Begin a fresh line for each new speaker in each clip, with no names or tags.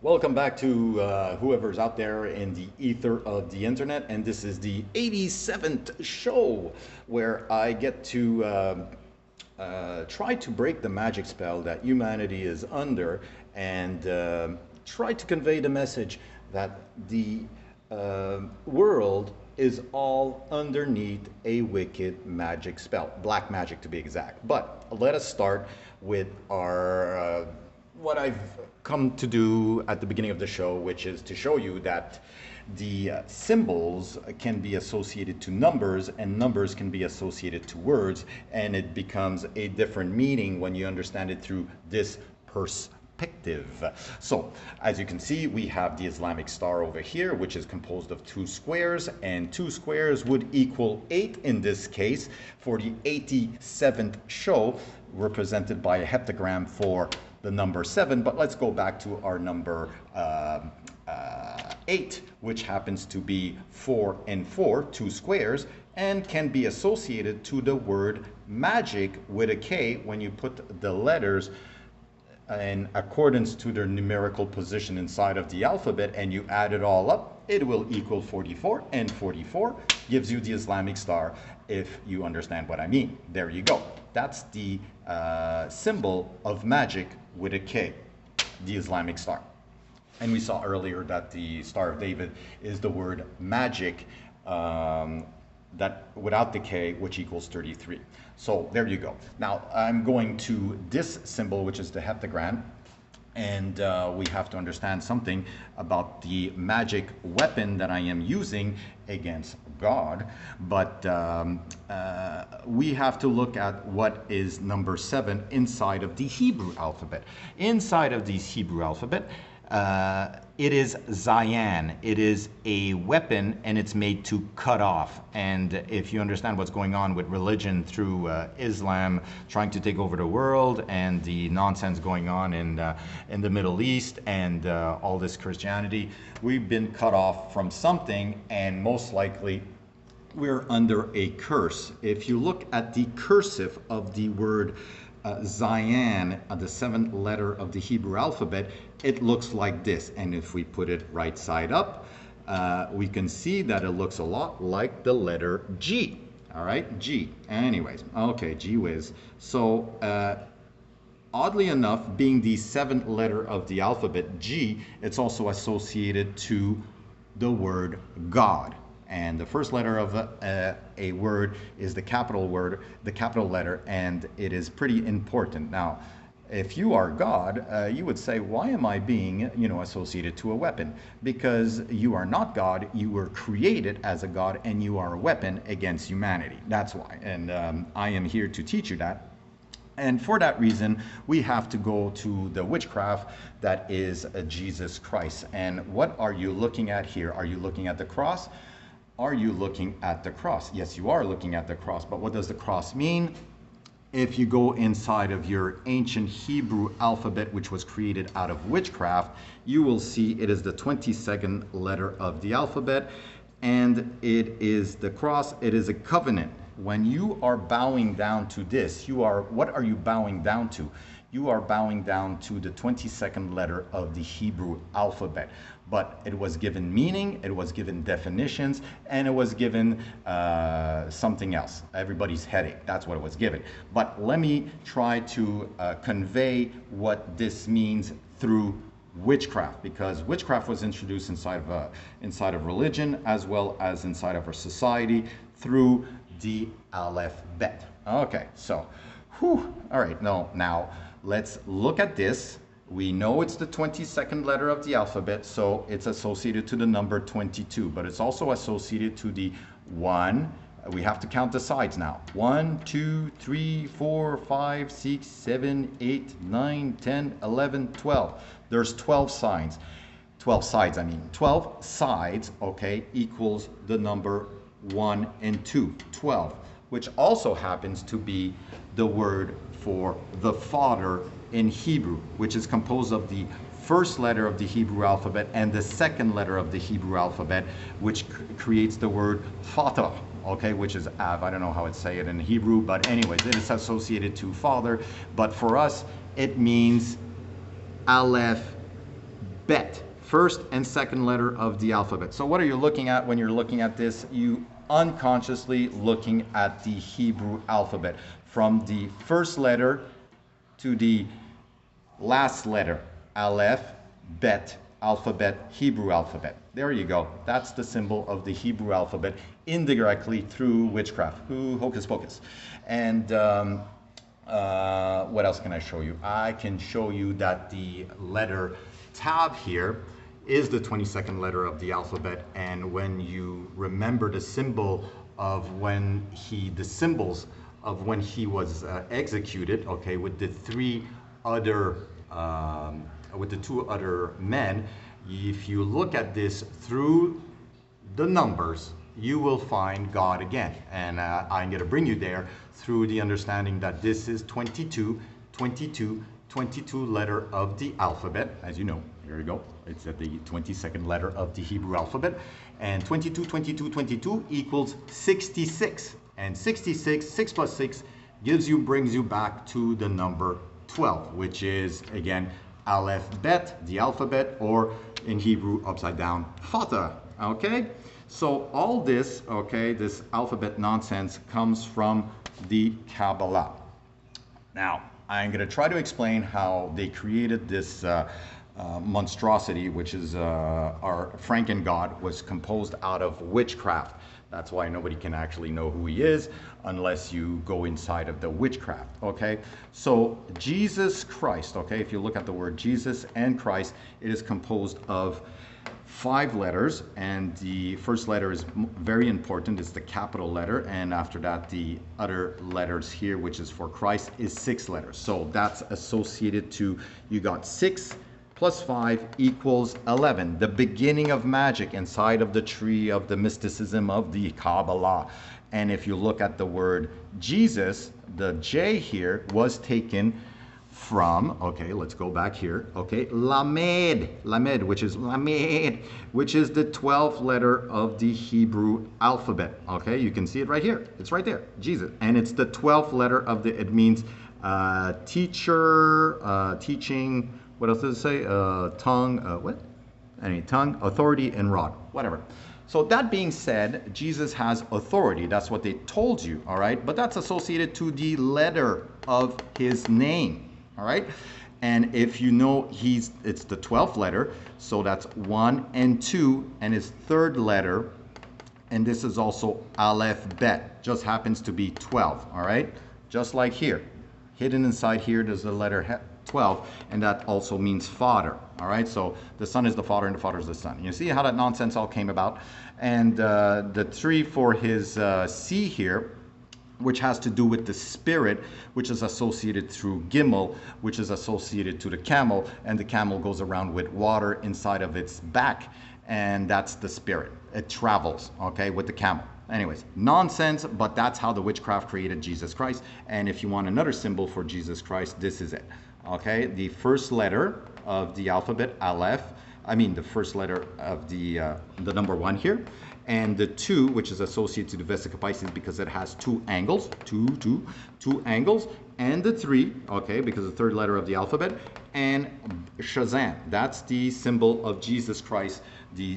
Welcome back to whoever's out there in the ether of the internet, and this is the 87th show where I get to try to break the magic spell that humanity is under and try to convey the message that the world is all underneath a wicked magic spell, black magic to be exact. But let us start with our what I've come to do at the beginning of the show, which is to show you that the symbols can be associated to numbers and numbers can be associated to words, and it becomes a different meaning when you understand it through this perspective. So as you can see, we have the Islamic star over here, which is composed of two squares, and two squares would equal 8 in this case for the 87th show, represented by a heptagram for the number 7. But let's go back to our number 8, which happens to be 4 and 4, two squares, and can be associated to the word magic with a K when you put the letters in accordance to their numerical position inside of the alphabet and you add it all up, it will equal 44, and 44 gives you the Islamic star, if you understand what I mean. There you go. That's the symbol of magic with a K, the Islamic star. And we saw earlier that the Star of David is the word magic, that without the K, which equals 33. So there you go. Now I'm going to this symbol, which is the heptagram, and we have to understand something about the magic weapon that I am using against God. But we have to look at what is number 7 inside of the Hebrew alphabet. Inside of the Hebrew alphabet, it is Zayan. It is a weapon, and it's made to cut off. And if you understand what's going on with religion through Islam trying to take over the world, and the nonsense going on in the Middle East, and all this Christianity, we've been cut off from something, and most likely we're under a curse. If you look at the cursive of the word Zayan, the 7th letter of the Hebrew alphabet, it looks like this. And if we put it right side up, we can see that it looks a lot like the letter G. All right, G. Anyways, okay, gee whiz. So oddly enough, being the 7th letter of the alphabet, G, it's also associated to the word God. And the first letter of a word is the capital word, the capital letter, and it is pretty important. Now, if you are God, you would say, why am I being, associated to a weapon? Because you are not God. You were created as a God, and you are a weapon against humanity. That's why. And I am here to teach you that. And for that reason, we have to go to the witchcraft that is Jesus Christ. And what are you looking at here? Are you looking at the cross? Are you looking at the cross? Yes, you are looking at the cross, but what does the cross mean? If you go inside of your ancient Hebrew alphabet, which was created out of witchcraft, you will see it is the 22nd letter of the alphabet, and it is the cross. It is a covenant. When you are bowing down to this, what are you bowing down to? You are bowing down to the 22nd letter of the Hebrew alphabet. But it was given meaning, it was given definitions, and it was given something else. Everybody's headache, that's what it was given. But let me try to convey what this means through witchcraft, because witchcraft was introduced inside of religion as well as inside of our society through the alphabet. Okay, so, all right, now let's look at this. We know it's the 22nd letter of the alphabet, so it's associated to the number 22, but it's also associated to the 1. We have to count the sides now. 1, 2, 3, 4, 5, 6, 7, 8, 9, 10, 11, 12. There's 12 sides. 12 sides, 12 sides, okay, equals the number 1 and 2, 12, which also happens to be the word for the Father in Hebrew, which is composed of the first letter of the Hebrew alphabet and the second letter of the Hebrew alphabet, which creates the word Father, okay, which is Av. I don't know how to say it in Hebrew, but anyways, it is associated to Father. But for us, it means Aleph, Bet, first and second letter of the alphabet. So what are you looking at when you're looking at this? You unconsciously looking at the Hebrew alphabet from the first letter to the last letter. Aleph, Bet, alphabet, Hebrew alphabet. There you go. That's the symbol of the Hebrew alphabet indirectly through witchcraft, hocus pocus. And what else can I show you? I can show you that the letter Tav here is the 22nd letter of the alphabet, and when you remember the symbol of the symbols of when he was executed, okay, with the two other men, if you look at this through the numbers, you will find God again. And I'm going to bring you there through the understanding that this is 22 letter of the alphabet. As you know, here we go. It's at the 22nd letter of the Hebrew alphabet. And 22 equals 66. And 66, 6 plus 6, brings you back to the number 12, which is, again, Aleph Bet, the alphabet, or in Hebrew, upside down, Fata. Okay? So all this, okay, this alphabet nonsense comes from the Kabbalah. Now, I'm going to try to explain how they created this monstrosity, which is our Franken god, was composed out of witchcraft. That's why nobody can actually know who he is unless you go inside of the witchcraft, okay? So Jesus Christ, okay, if you look at the word Jesus and Christ, it is composed of 5 letters, and the first letter is very important. It's the capital letter, and after that the other letters here, which is for Christ, is 6 letters. So that's associated to, you got 6 plus 5 equals 11, the beginning of magic inside of the tree of the mysticism of the Kabbalah. And if you look at the word Jesus, the J here was taken from, okay, let's go back here, okay, Lamed, which is the 12th letter of the Hebrew alphabet, okay? You can see it right here. It's right there, Jesus. And it's the 12th letter of the, it means teacher, teaching, what else does it say? Tongue, what? Anyway, tongue, authority, and rod, whatever. So that being said, Jesus has authority. That's what they told you, all right? But that's associated to the letter of his name, all right? And if you know it's the 12th letter, so that's 1 and 2, and his third letter, and this is also Aleph Bet, just happens to be 12, all right? Just like here. Hidden inside here, there's the letter 12, and that also means father, all right? So the son is the father and the father is the son. You see how that nonsense all came about? And the 3 for his C here, which has to do with the spirit, which is associated through Gimel, which is associated to the camel, and the camel goes around with water inside of its back, and that's the spirit. It travels, okay, with the camel. Anyways, nonsense, but that's how the witchcraft created Jesus Christ. And if you want another symbol for Jesus Christ, this is it. Okay, the first letter of the alphabet, Aleph, the first letter of the number 1 here, and the 2, which is associated to the Vesica Piscis because it has 2 angles, two angles, and the 3, okay, because the third letter of the alphabet, and Shazam. That's the symbol of Jesus Christ, the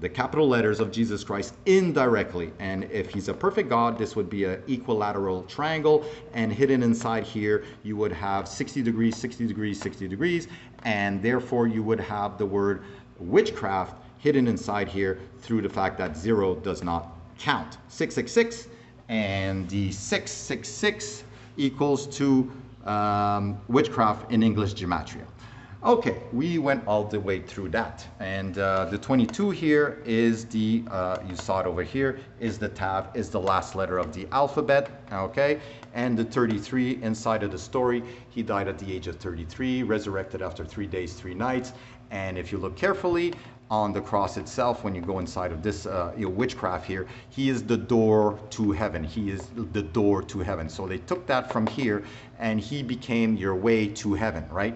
capital letters of Jesus Christ indirectly. And if he's a perfect God, this would be an equilateral triangle, and hidden inside here you would have 60 degrees, 60 degrees, 60 degrees, and therefore you would have the word witchcraft hidden inside here through the fact that 0 does not count. 666, and the 666 equals to witchcraft in English gematria. Okay, we went all the way through that. And the 22 here is the, you saw it over here, is the Tav, is the last letter of the alphabet, okay? And the 33 inside of the story, he died at the age of 33, resurrected after 3 days, 3 nights. And if you look carefully on the cross itself, when you go inside of this witchcraft here, he is the door to heaven. He is the door to heaven. So they took that from here, and he became your way to heaven, right?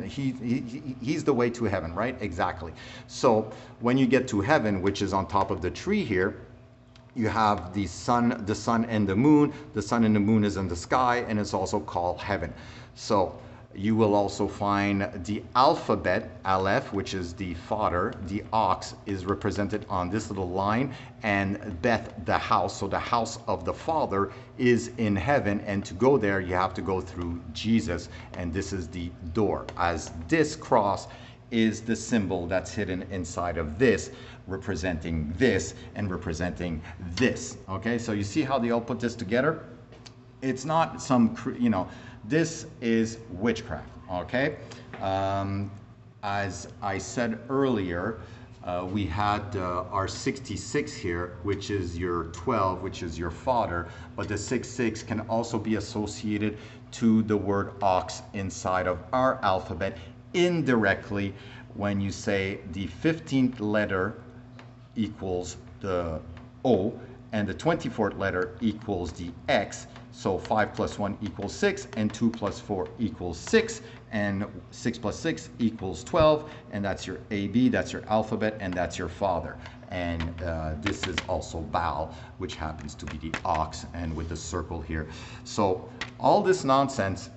He's the way to heaven, right? Exactly. So when you get to heaven, which is on top of the tree here, you have the sun and the moon. The sun and the moon is in the sky, and it's also called heaven. So You will also find the alphabet, Aleph, which is the father. The ox is represented on this little line, and Beth, the house. So the house of the Father is in heaven, and to go there, you have to go through Jesus, and this is the door. As this cross is the symbol that's hidden inside of this, representing this and representing this. Okay, so you see how they all put this together? It's not some, this is witchcraft, okay? As I said earlier, we had our 66 here, which is your 12, which is your father, but the 66 can also be associated to the word ox inside of our alphabet indirectly when you say the 15th letter equals the O and the 24th letter equals the X. So 5 plus 1 equals 6, and 2 plus 4 equals 6, and 6 plus 6 equals 12, and that's your AB, that's your alphabet, and that's your father. And this is also Baal, which happens to be the ox, and with the circle here. So all this nonsense,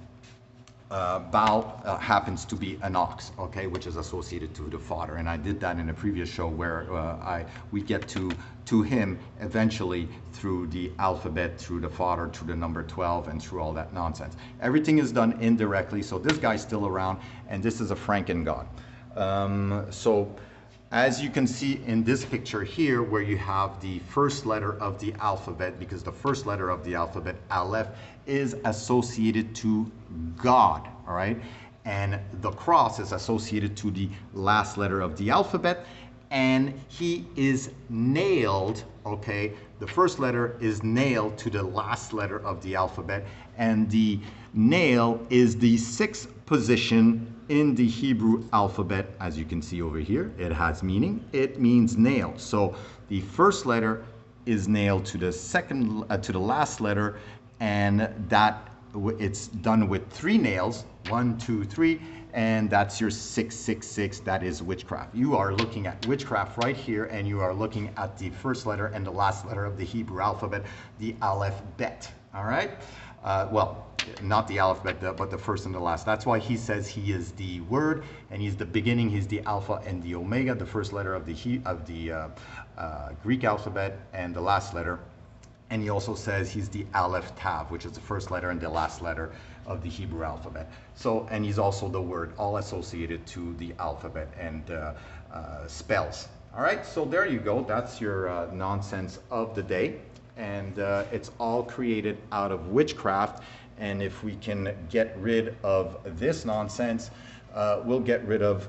Baal happens to be an ox, okay, which is associated to the father. And I did that in a previous show where we get to him eventually through the alphabet, through the father, through the number 12, and through all that nonsense. Everything is done indirectly, so this guy's still around, and this is a Franken god. So as you can see in this picture here, where you have the first letter of the alphabet, because the first letter of the alphabet, Aleph, is associated to God, all right? And the cross is associated to the last letter of the alphabet, and he is nailed, okay? The first letter is nailed to the last letter of the alphabet, and the nail is the 6th position in the Hebrew alphabet. As you can see over here, it has meaning. It means nail. So the first letter is nailed to the to the last letter, and that it's done with 3 nails, 1, 2, 3, and that's your 666. That is witchcraft. You are looking at witchcraft right here, and you are looking at the first letter and the last letter of the Hebrew alphabet, the Aleph Bet. All right. Well, not the alphabet, but the first and the last. That's why he says he is the Word, and he's the beginning. He's the Alpha and the Omega, the first letter of the Greek alphabet, and the last letter. And he also says he's the Aleph Tav, which is the first letter and the last letter of the Hebrew alphabet. So, and he's also the Word, all associated to the alphabet and spells. All right, so there you go. That's your nonsense of the day. And it's all created out of witchcraft. And if we can get rid of this nonsense, we'll get rid of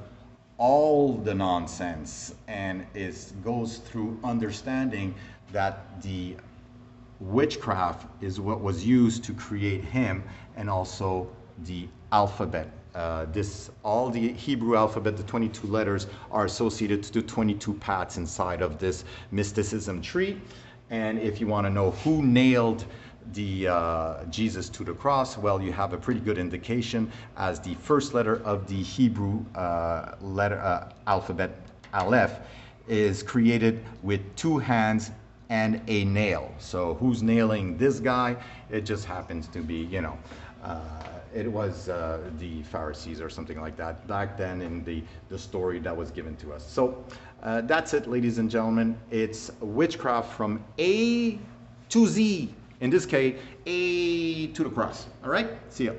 all the nonsense. And it goes through understanding that the witchcraft is what was used to create him, and also the alphabet. All the Hebrew alphabet, the 22 letters, are associated to the 22 paths inside of this mysticism tree. And if you want to know who nailed the Jesus to the cross, well, you have a pretty good indication, as the first letter of the Hebrew alphabet, Aleph, is created with 2 hands and a nail. So who's nailing this guy? It just happens to be, it was the Pharisees or something like that back then in the story that was given to us. So that's it, ladies and gentlemen. It's witchcraft from A to Z. In this case, A to the cross. All right? See ya.